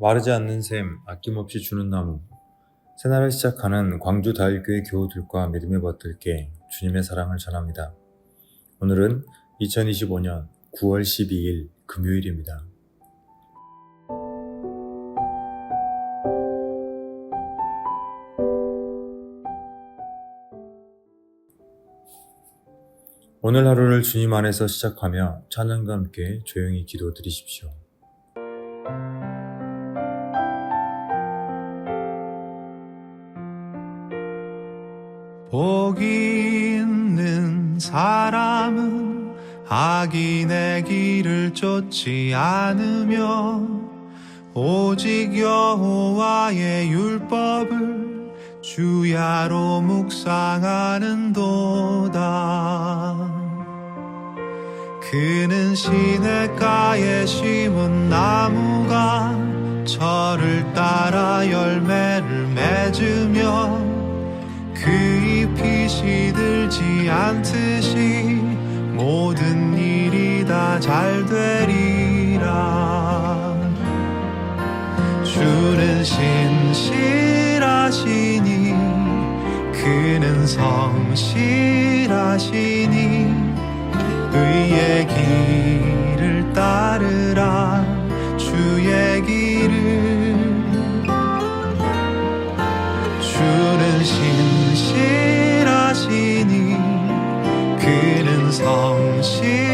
마르지 않는 샘, 아낌없이 주는 나무. 새날을 시작하는 광주 다일교회 교우들과 믿음의 벗들께 주님의 사랑을 전합니다. 오늘은 2025년 9월 12일 금요일입니다. 오늘 하루를 주님 안에서 시작하며 찬양과 함께 조용히 기도드리십시오. 복이 있는 사람은 악인의 길을 쫓지 않으며 오직 여호와의 율법을 주야로 묵상하는도다. 그는 시냇가에 심은 나무가 철을 따라 열매를 맺으며 그 잎이 시들지 않듯이 모든 일이 다 잘되리라. 주는 신실하시니 그는 성실하시니 의의 길을 따르라. 주의 길을 주는 신실하시니 그는 성실하시니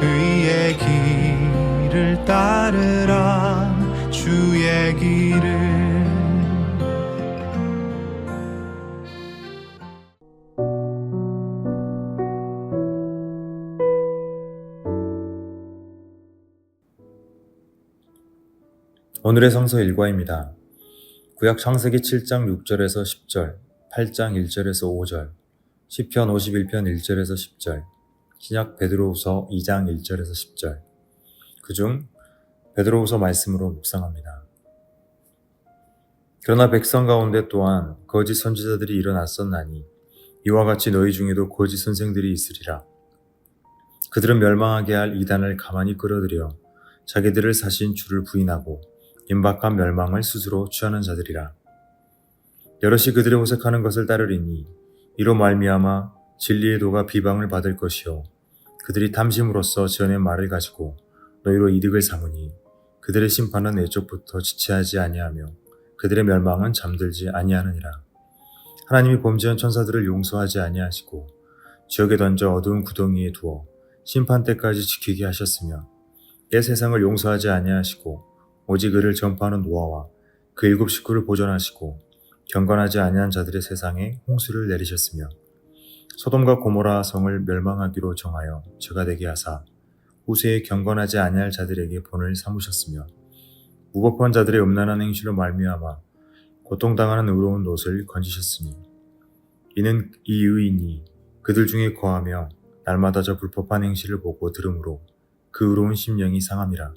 의의 길을 따르라. 주의 길을. 오늘의 성서 일과입니다. 구약 창세기 7장 6절에서 10절, 8장 1절에서 5절, 시편 51편 1절에서 10절, 신약 베드로후서 2장 1절에서 10절. 그중 베드로후서 말씀으로 묵상합니다. 그러나 백성 가운데 또한 거짓 선지자들이 일어났었나니 이와 같이 너희 중에도 거짓 선생들이 있으리라. 그들은 멸망하게 할 이단을 가만히 끌어들여 자기들을 사신 주를 부인하고 임박한 멸망을 스스로 취하는 자들이라. 여럿이 그들의 호색하는 것을 따르리니 이로 말미암아 진리의 도가 비방을 받을 것이요 그들이 탐심으로써 지어낸 말을 가지고 너희로 이득을 삼으니 그들의 심판은 애초부터 지체하지 아니하며 그들의 멸망은 잠들지 아니하느니라. 하나님이 범죄한 천사들을 용서하지 아니하시고 지옥에 던져 어두운 구덩이에 두어 심판 때까지 지키게 하셨으며 내 세상을 용서하지 아니하시고 오직 그를 전파하는 노아와 그 7 식구를 보존하시고 경건하지 아니한 자들의 세상에 홍수를 내리셨으며 소돔과 고모라 성을 멸망하기로 정하여 죄가 되게 하사 후세에 경건하지 아니할 자들에게 본을 삼으셨으며 무법한 자들의 음란한 행실로 말미암아 고통당하는 의로운 롯을 건지셨으니 이는 이 의인이 그들 중에 거하며 날마다 저 불법한 행실을 보고 들으므로 그 의로운 심령이 상함이라.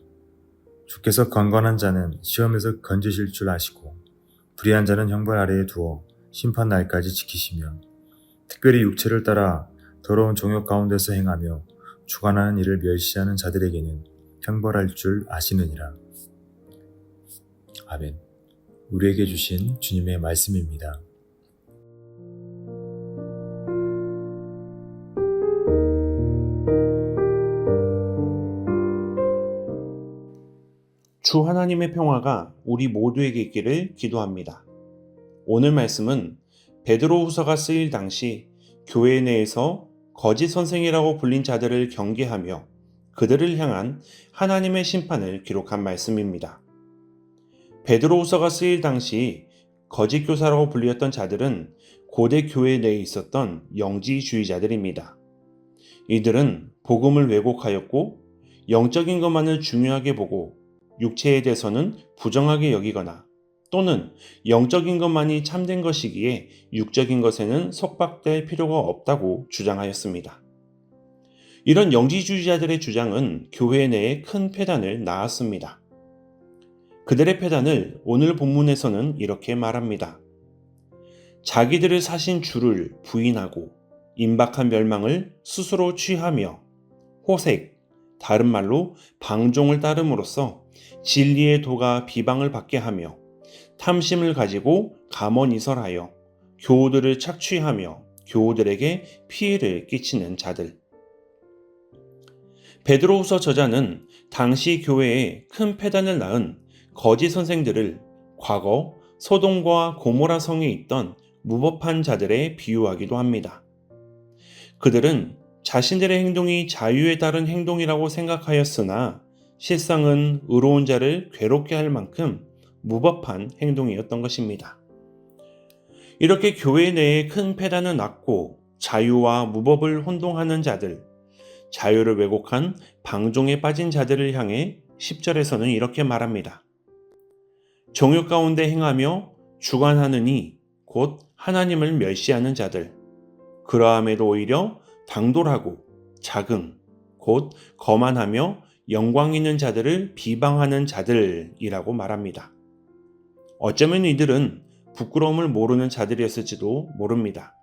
주께서 경건한 자는 시험에서 건지실 줄 아시고 불의한 자는 형벌 아래에 두어 심판 날까지 지키시며 특별히 육체를 따라 더러운 종욕 가운데서 행하며 주관하는 일을 멸시하는 자들에게는 형벌할 줄 아시느니라. 아멘. 우리에게 주신 주님의 말씀입니다. 주 하나님의 평화가 우리 모두에게 있기를 기도합니다. 오늘 말씀은 베드로후서가 쓰일 당시 교회 내에서 거짓 선생이라고 불린 자들을 경계하며 그들을 향한 하나님의 심판을 기록한 말씀입니다. 베드로후서가 쓰일 당시 거짓 교사라고 불렸던 자들은 고대 교회 내에 있었던 영지주의자들입니다. 이들은 복음을 왜곡하였고 영적인 것만을 중요하게 보고 육체에 대해서는 부정하게 여기거나 또는 영적인 것만이 참된 것이기에 육적인 것에는 속박될 필요가 없다고 주장하였습니다. 이런 영지주의자들의 주장은 교회 내에 큰 폐단을 낳았습니다. 그들의 폐단을 오늘 본문에서는 이렇게 말합니다. 자기들을 사신 주를 부인하고 임박한 멸망을 스스로 취하며 호색, 다른 말로 방종을 따름으로써 진리의 도가 비방을 받게 하며 탐심을 가지고 감언이설하여 교우들을 착취하며 교우들에게 피해를 끼치는 자들. 베드로후서 저자는 당시 교회에 큰 폐단을 낳은 거짓 선생들을 과거 소돔과 고모라 성에 있던 무법한 자들에 비유하기도 합니다. 그들은 자신들의 행동이 자유에 따른 행동이라고 생각하였으나 실상은 의로운 자를 괴롭게 할 만큼 무법한 행동이었던 것입니다. 이렇게 교회 내에 큰 폐단을 낳고 자유와 무법을 혼동하는 자들, 자유를 왜곡한 방종에 빠진 자들을 향해 10절에서는 이렇게 말합니다. 정욕 가운데 행하며 주관하느니 곧 하나님을 멸시하는 자들, 그러함에도 오히려 당돌하고 자긍, 곧 거만하며 영광 있는 자들을 비방하는 자들이라고 말합니다. 어쩌면 이들은 부끄러움을 모르는 자들이었을지도 모릅니다.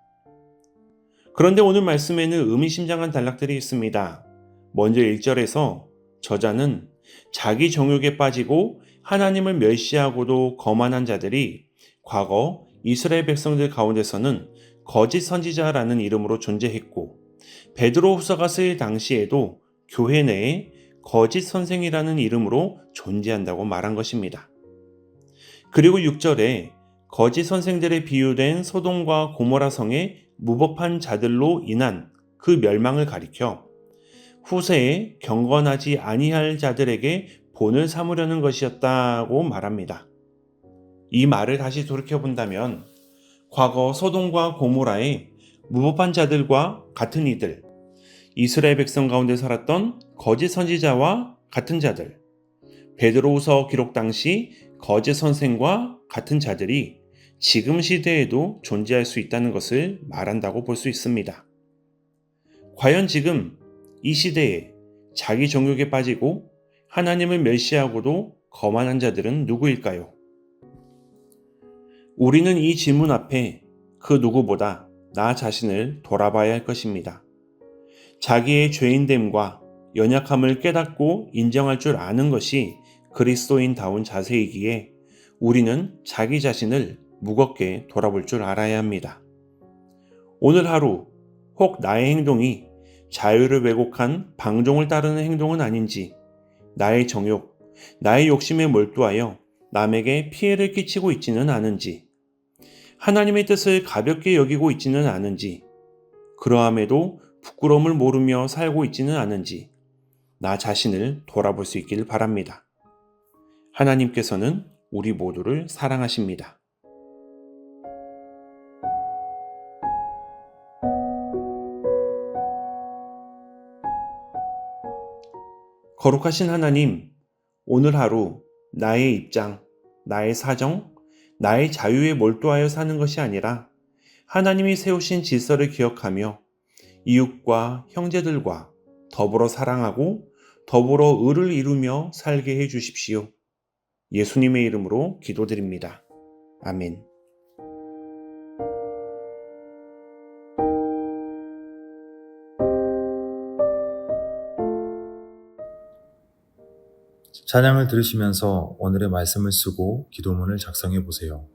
그런데 오늘 말씀에는 의미심장한 단락들이 있습니다. 먼저 1절에서 저자는 자기 정욕에 빠지고 하나님을 멸시하고도 거만한 자들이 과거 이스라엘 백성들 가운데서는 거짓 선지자라는 이름으로 존재했고 베드로후서가 쓰일 당시에도 교회 내에 거짓 선생이라는 이름으로 존재한다고 말한 것입니다. 그리고 6절에 거짓 선생들에 비유된 소돔과 고모라 성의 무법한 자들로 인한 그 멸망을 가리켜 후세에 경건하지 아니할 자들에게 본을 삼으려는 것이었다고 말합니다. 이 말을 다시 돌이켜본다면 과거 소돔과 고모라의 무법한 자들과 같은 이들, 이스라엘 백성 가운데 살았던 거짓 선지자와 같은 자들, 베드로후서 기록 당시 거짓 선생과 같은 자들이 지금 시대에도 존재할 수 있다는 것을 말한다고 볼 수 있습니다. 과연 지금 이 시대에 자기 정욕에 빠지고 하나님을 멸시하고도 거만한 자들은 누구일까요? 우리는 이 질문 앞에 그 누구보다 나 자신을 돌아봐야 할 것입니다. 자기의 죄인됨과 연약함을 깨닫고 인정할 줄 아는 것이 그리스도인다운 자세이기에 우리는 자기 자신을 무겁게 돌아볼 줄 알아야 합니다. 오늘 하루 혹 나의 행동이 자유를 왜곡한 방종을 따르는 행동은 아닌지, 나의 정욕, 나의 욕심에 몰두하여 남에게 피해를 끼치고 있지는 않은지, 하나님의 뜻을 가볍게 여기고 있지는 않은지, 그러함에도 부끄러움을 모르며 살고 있지는 않은지 나 자신을 돌아볼 수 있기를 바랍니다. 하나님께서는 우리 모두를 사랑하십니다. 거룩하신 하나님, 오늘 하루 나의 입장, 나의 사정, 나의 자유에 몰두하여 사는 것이 아니라 하나님이 세우신 질서를 기억하며 이웃과 형제들과 더불어 사랑하고 더불어 의를 이루며 살게 해 주십시오. 예수님의 이름으로 기도드립니다. 아멘. 찬양을 들으시면서 오늘의 말씀을 쓰고 기도문을 작성해 보세요.